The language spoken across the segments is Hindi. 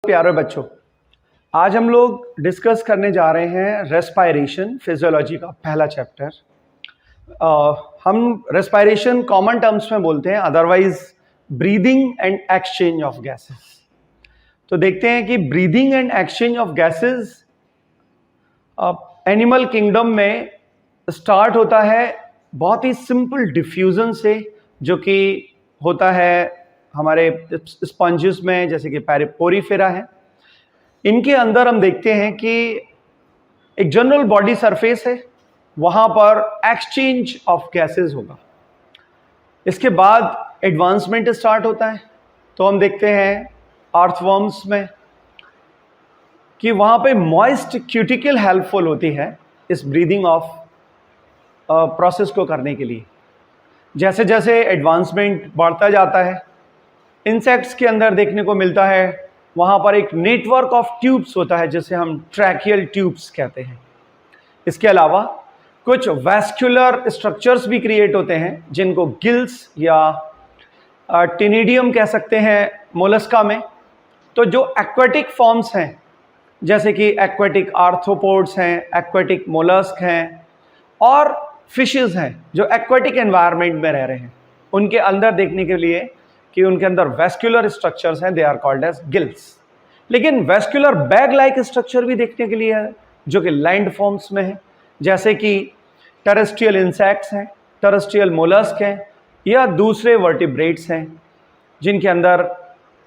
प्यारे बच्चों, आज हम लोग डिस्कस करने जा रहे हैं रेस्पायरेशन फिजियोलॉजी का पहला चैप्टर। हम रेस्पायरेशन कॉमन टर्म्स में बोलते हैं, otherwise breathing and exchange of gases. तो देखते हैं कि breathing and exchange of gases animal kingdom में स्टार्ट होता है बहुत ही सिंपल डिफ्यूजन से, जो कि होता है हमारे स्पंजेस में, जैसे कि पोरीफेरा है। इनके अंदर हम देखते हैं कि एक जनरल बॉडी सरफेस है, वहां पर एक्सचेंज ऑफ गैसेस होगा। इसके बाद एडवांसमेंट स्टार्ट होता है। तो हम देखते हैं अर्थवर्म्स में कि वहां पे मॉइस्ट क्यूटिकल हेल्पफुल होती है इस ब्रीदिंग ऑफ प्रोसेस को करने के लिए। जैसे जैसे एडवांसमेंट बढ़ता जाता है, इंसेक्ट्स के अंदर देखने को मिलता है वहाँ पर एक नेटवर्क ऑफ ट्यूब्स होता है, जिसे हम ट्रैकियल ट्यूब्स कहते हैं। इसके अलावा कुछ वैस्कुलर स्ट्रक्चर्स भी क्रिएट होते हैं, जिनको गिल्स या टिनिडियम कह सकते हैं मोलस्का में। तो जो एक्वेटिक फॉर्म्स हैं, जैसे कि एक्वेटिक आर्थ्रोपोड्स हैं, एक्वेटिक मोलस्क हैं, और फिशेस हैं जो एक्वेटिक एनवायरनमेंट में रह रहे हैं, उनके अंदर देखने के लिए कि उनके अंदर वेस्कुलर स्ट्रक्चर्स हैं, they are called as gills. लेकिन वेस्कुलर बैग लाइक स्ट्रक्चर भी देखने के लिए है, जो कि लैंड फॉर्म्स में है, जैसे कि टेरेस्ट्रियल इंसेक्ट्स हैं, टेरेस्ट्रियल मोलस्क हैं, या दूसरे वर्टिब्रेट्स हैं, जिनके अंदर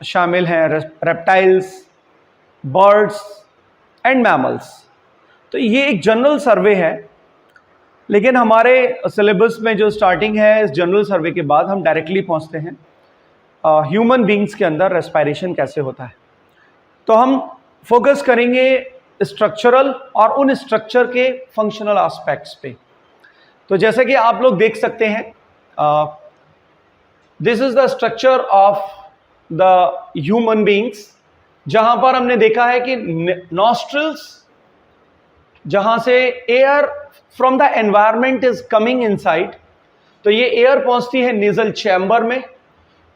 शामिल हैं रेप्टाइल्स, बर्ड्स एंड मैमल्स। तो ये एक जनरल सर्वे है, लेकिन हमारे सिलेबस में जो स्टार्टिंग है इस जनरल सर्वे के बाद हम डायरेक्टली पहुंचते हैं ह्यूमन बींग्स के अंदर रेस्पायरेशन कैसे होता है। तो हम फोकस करेंगे स्ट्रक्चरल और उन स्ट्रक्चर के फंक्शनल एस्पेक्ट्स पे। तो जैसे कि आप लोग देख सकते हैं, this is the structure of the human beings, जहां पर हमने देखा है कि नॉस्ट्रिल्स, जहां से air from the environment is coming inside, तो ये एयर पहुंचती है नेजल चैम्बर में,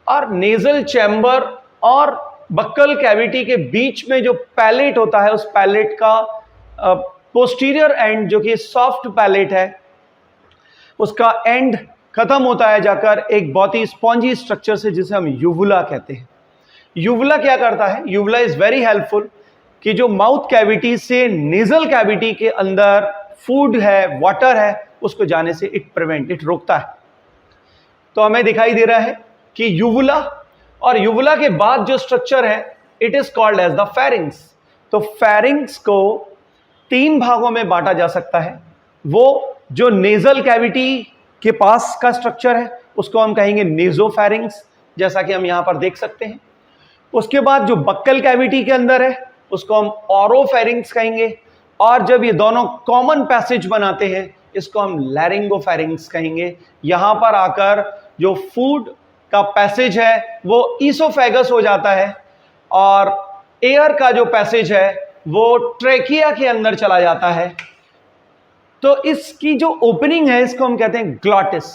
और नेजल चैम्बर और बक्कल कैविटी के बीच में जो पैलेट होता है, उस पैलेट का पोस्टीरियर एंड, जो कि सॉफ्ट पैलेट है, उसका एंड खत्म होता है जाकर एक बहुत ही स्पॉन्जी स्ट्रक्चर से, जिसे हम यूवुला कहते हैं। यूवुला क्या करता है? यूवुला इज वेरी हेल्पफुल कि जो माउथ कैविटी से नेजल कैविटी के अंदर फूड है, वाटर है, उसको जाने से इट रोकता है। तो हमें दिखाई दे रहा है कि यूवुला, और यूवुला के बाद जो स्ट्रक्चर है it is called as the pharynx. तो फेरिंग्स को तीन भागों में बांटा जा सकता है। वो जो नेजल कैविटी के पास का स्ट्रक्चर है उसको हम कहेंगे नेजोफेरिंग्स, जैसा कि हम यहां पर देख सकते हैं। उसके बाद जो बक्कल कैविटी के अंदर है उसको हम ओरोफेरिंग्स कहेंगे, और जब ये दोनों कॉमन पैसेज बनाते हैं इसको हम लैरिंगोफेरिंग्स कहेंगे। यहां पर आकर जो फूड का पैसेज है वो ईसोफेगस हो जाता है, और एयर का जो पैसेज है वो ट्रेकिया के अंदर चला जाता है। तो इसकी जो ओपनिंग है इसको हम कहते हैं ग्लॉटिस।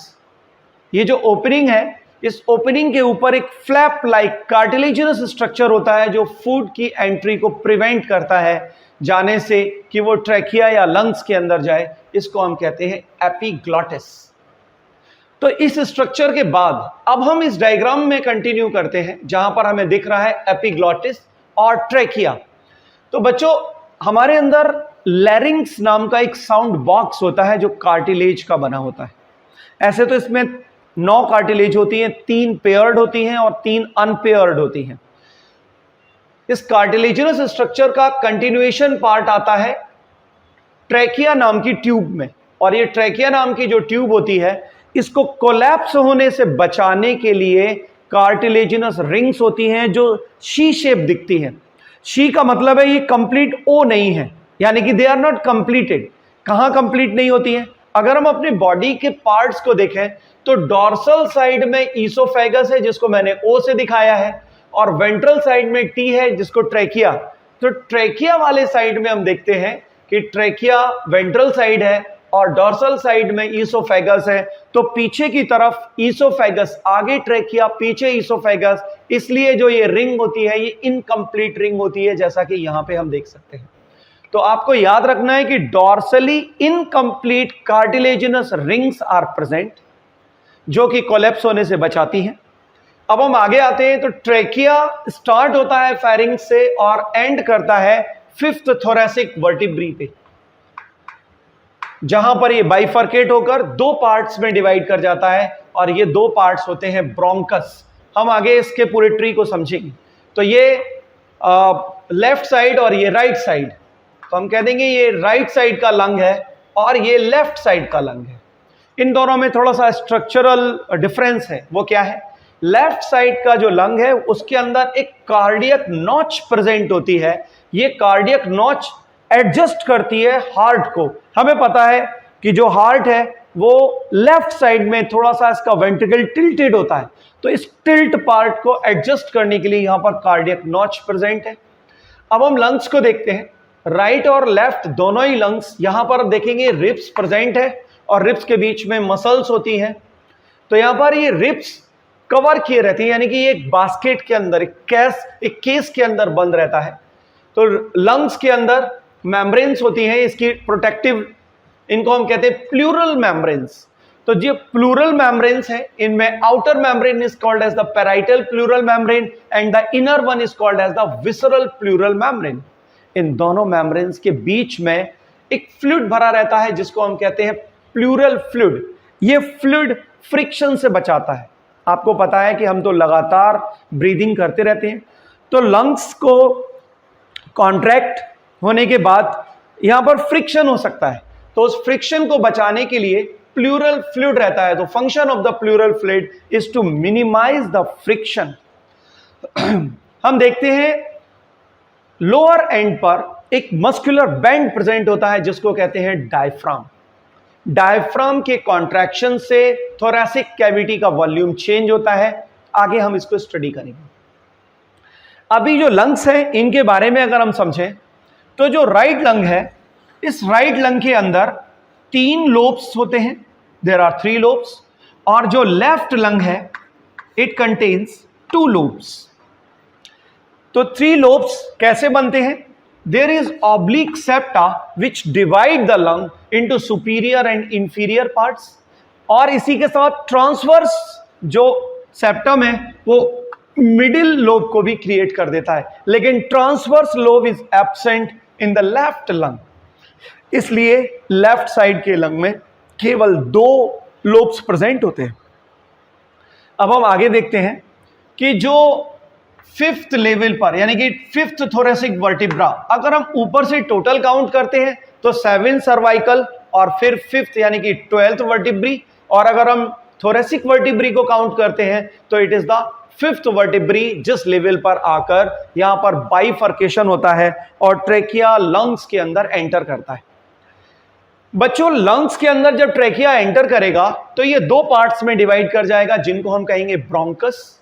ये जो ओपनिंग है, इस ओपनिंग के ऊपर एक फ्लैप लाइक कार्टिलेजिनस स्ट्रक्चर होता है, जो फूड की एंट्री को प्रिवेंट करता है जाने से, कि वो ट्रेकिया या लंग्स के अंदर जाए। इसको हम कहते हैं एपिग्लॉटिस। तो इस स्ट्रक्चर के बाद अब हम इस डायग्राम में कंटिन्यू करते हैं, जहां पर हमें दिख रहा है एपिग्लॉटिस और ट्रेकिया। तो बच्चों, हमारे अंदर लैरिंग्स नाम का एक साउंड बॉक्स होता है, जो कार्टिलेज का बना होता है। ऐसे तो इसमें 9 कार्टिलेज होती हैं, 3 पेयर्ड होती हैं और 3 अनपेयर्ड होती हैं। इस कार्टिलेजिनस स्ट्रक्चर का कंटिन्यूएशन पार्ट आता है ट्रेकिया नाम की ट्यूब में, और ये ट्रेकिया नाम की जो ट्यूब होती है, इसको कोलैप्स होने से बचाने के लिए कार्टिलेजिनस रिंग्स होती हैं, जो शी शेप दिखती हैं। शी का मतलब है ये कंप्लीट ओ नहीं है, यानी कि दे आर नॉट कंप्लीटेड। कहां कंप्लीट नहीं होती हैं? अगर हम अपने बॉडी के पार्ट्स को देखें तो डॉर्सल साइड में ईसोफेगस है, जिसको मैंने ओ से दिखाया है, और वेंट्रल साइड में टी है, जिसको ट्रेकिया। तो ट्रेकिया वाले साइड में हम देखते हैं कि ट्रेकिया वेंट्रल साइड है और डॉर्सल साइड में ईसोफेगस है। तो पीछे की तरफ ईसोफेगस, आगे ट्रेकिया, पीछे ईसोफेगस, इसलिए जो ये रिंग होती है ये इनकम्प्लीट रिंग होती है, जैसा कि यहां पे हम देख सकते हैं। तो आपको याद रखना है कि dorsally incomplete cartilaginous rings are present, जो कि कोलैप्स होने से बचाती हैं। अब हम आगे आते हैं, तो ट्रेकिया स्टार्ट होता है फेरिंग्स से और एंड करता है फिफ्थ थोरेसिक वर्टिब्री पे, जहां पर ये बाइफर्केट होकर दो पार्ट्स में डिवाइड कर जाता है, और ये दो पार्ट्स होते हैं ब्रोंकस। हम आगे इसके पूरे ट्री को समझेंगे। तो ये लेफ्ट साइड और ये राइट साइड, तो हम कह देंगे ये राइट साइड का लंग है और ये लेफ्ट साइड का लंग है। इन दोनों में थोड़ा सा स्ट्रक्चरल डिफरेंस है। वो क्या है? लेफ्ट साइड का जो लंग है उसके अंदर एक कार्डियक नॉच प्रेजेंट होती है। ये कार्डियक नॉच एडजस्ट करती है हार्ट को। हमें पता है कि जो हार्ट है वो लेफ्ट साइड में थोड़ा सा इसका वेंट्रिकल टिल्टेड होता है, तो इस टिल्ट पार्ट को एडजस्ट करने के लिए यहां पर कार्डियक नॉच प्रेजेंट है। अब हम लंग्स को देखते हैं, राइट और लेफ्ट दोनों ही लंग्स। यहां पर देखेंगे रिब्स प्रेजेंट है और रिब्स के बीच में मसल्स होती हैं। तो यहां पर ये रिब्स कवर किए रहते हैं, यानी कि एक बास्केट के अंदर, एक केस के अंदर बंद रहता है। तो लंग्स के अंदर मेम्ब्रेन्स होती हैं इसकी प्रोटेक्टिव, इनको हम कहते हैं प्लूरल मेम्ब्रेन्स। तो जो प्लूरल मेम्ब्रेन्स है इनमें outer membrane is called as the parietal pleural membrane and the inner one is called as the visceral pleural membrane. इन दोनों मेम्ब्रेन्स के बीच में एक फ्लूइड भरा रहता है जिसको हम कहते हैं प्लूरल फ्लूइड। ये फ्लूइड फ्रिक्शन से बचाता है। आपको पता है कि हम तो लगातार ब्रीदिंग करते रहते हैं, तो लंग्स को कॉन्ट्रैक्ट होने के बाद यहां पर फ्रिक्शन हो सकता है, तो उस फ्रिक्शन को बचाने के लिए प्लूरल फ्लूइड रहता है। तो function of the pleural fluid is to minimise the friction. हम देखते हैं लोअर एंड पर एक मस्कुलर बैंड प्रेजेंट होता है जिसको कहते हैं डायफ्राम। डायफ्राम के कॉन्ट्रैक्शन से थोरैसिक कैविटी का वॉल्यूम चेंज होता है। आगे हम इसको स्टडी करेंगे। अभी जो लंग्स हैं इनके बारे में अगर हम समझें, तो जो राइट लंग है, इस राइट लंग के अंदर 3 लोब्स होते हैं, देयर आर 3 लोब्स। और जो लेफ्ट लंग है इट कंटेन्स 2 लोब्स। तो 3 लोब्स कैसे बनते हैं? There is oblique septa which divide the lung into superior and inferior parts, और इसी के साथ ट्रांसवर्स जो सेप्टम है वो मिडिल लोब को भी क्रिएट कर देता है, लेकिन transverse lobe is absent in the left lung. इसलिए लेफ्ट साइड के लंग में केवल 2 लोब्स प्रेजेंट होते हैं। अब हम आगे देखते हैं कि जो 5th लेवल पर, यानी कि 5th थोरेसिक वर्टिब्रा, अगर हम ऊपर से टोटल काउंट करते हैं तो 7 सर्वाइकल और फिर 5th यानी कि 12th वर्टिब्री, और अगर हम थोरेसिक वर्टिब्री को काउंट करते हैं तो it is the 5th vertebrae, जिस लेवल पर आकर यहां पर बाइफर्केशन होता है और ट्रेकिया लंग्स के अंदर एंटर करता है। बच्चों, लंग्स के अंदर जब ट्रेकिया एंटर करेगा तो ये 2 पार्ट्स में डिवाइड कर जाएगा जिनको हम कहेंगे ब्रोंकस।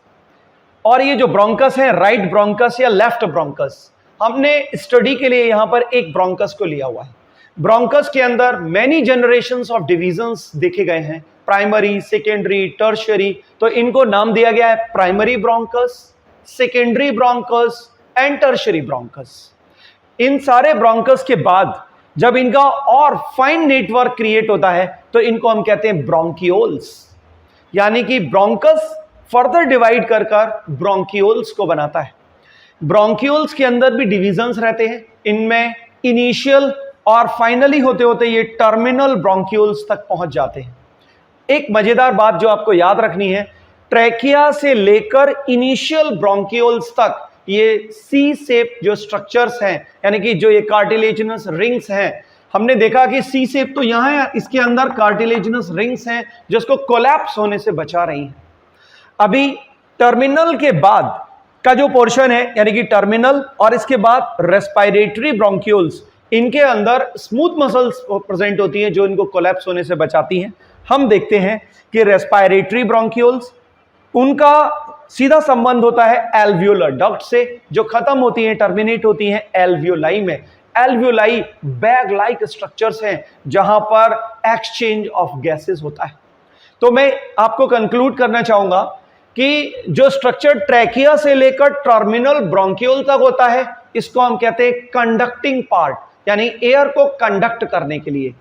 और ये जो ब्रोंकस है, राइट ब्रोंकस या लेफ्ट ब्रोंकस, हमने स्टडी के लिए यहां पर एक ब्रोंकस को लिया हुआ है। ब्रोंकस के अंदर मेनी जनरेशंस ऑफ डिविजन्स देखे गए हैं, प्राइमरी, सेकेंडरी, टर्शियरी। तो इनको नाम दिया गया है primary bronchus, secondary bronchus and tertiary bronchus. इन सारे ब्रोंकस के बाद जब इनका और फाइन नेटवर्क क्रिएट होता है तो इनको हम कहते हैं ब्रोंकियोल्स, यानी कि ब्रोंकस फर्दर डिवाइड कर ब्रोंकियोल्स को बनाता है। ब्रोंकियोल्स के अंदर भी डिविजन्स रहते हैं, इनमें इनिशियल और फाइनली होते होते ये टर्मिनल ब्रोंकियोल्स तक पहुंच जाते हैं। एक मजेदार बात जो आपको याद रखनी है, ट्रैकिया से लेकर इनिशियल ब्रोंकियोल्स तक ये सी शेप जो स्ट्रक्चर्स हैं, यानी कि जो ये कार्टिलेजिनस रिंग्स हैं, हमने देखा कि सी शेप तो यहां है, इसके अंदर कार्टिलेजिनस रिंग्स हैं जिसको कोलैप्स होने से बचा रही हैं। अभी टर्मिनल के बाद का जो पोर्शन है, यानी कि टर्मिनल और इसके बाद रेस्पिरेटरी ब्रोंकियोल्स, इनके अंदर स्मूथ मसल्स प्रेजेंट होती हैं जो इनको कोलैप्स होने से बचाती हैं। हम देखते हैं कि रेस्पिरेटरी ब्रोंकियोल्स, उनका सीधा संबंध होता है एल्वियोलर डक्ट से, जो खत्म होती हैं, टर्मिनेट होती हैं एल्वियोलाई में। एल्वियोलाई बैग लाइक स्ट्रक्चर्स हैं जहां पर एक्सचेंज ऑफ गैसेस होता है। तो मैं आपको कंक्लूड करना चाहूंगा कि जो स्ट्रक्चर ट्रैकिया से लेकर टर्मिनल ब्रोंकियोल तक होता है, इसको हम कहते हैं कंडक्टिंग पार्ट, यानी एयर को कंडक्ट करने के लिए।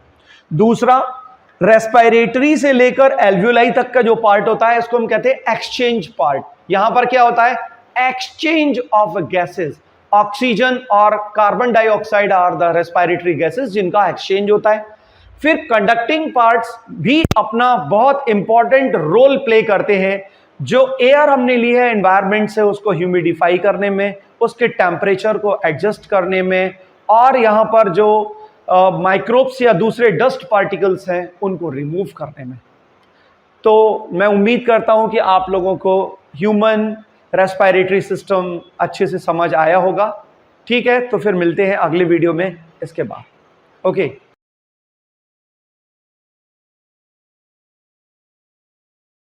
दूसरा, रेस्पिरेटरी से लेकर एल्वियोलाई तक का जो पार्ट होता है, इसको हम कहते हैं एक्सचेंज पार्ट। यहां पर क्या होता है? Exchange of gases. ऑक्सीजन और carbon dioxide are the respiratory gases जिनका एक्सचेंज होता है। फिर कंडक्टिंग पार्ट्स भी अपना बहुत इंपॉर्टेंट रोल प्ले करते हैं। जो एयर हमने ली है एनवायरनमेंट से, उसको ह्यूमिडिफाई करने में, उसके टेम्परेचर को एडजस्ट करने में, और यहां पर जो माइक्रोब्स या दूसरे डस्ट पार्टिकल्स हैं उनको रिमूव करने में। तो मैं उम्मीद करता हूं कि आप लोगों को ह्यूमन रेस्पिरेटरी सिस्टम अच्छे से समझ आया होगा। ठीक है, तो फिर मिलते हैं अगले वीडियो में इसके बाद। ओके।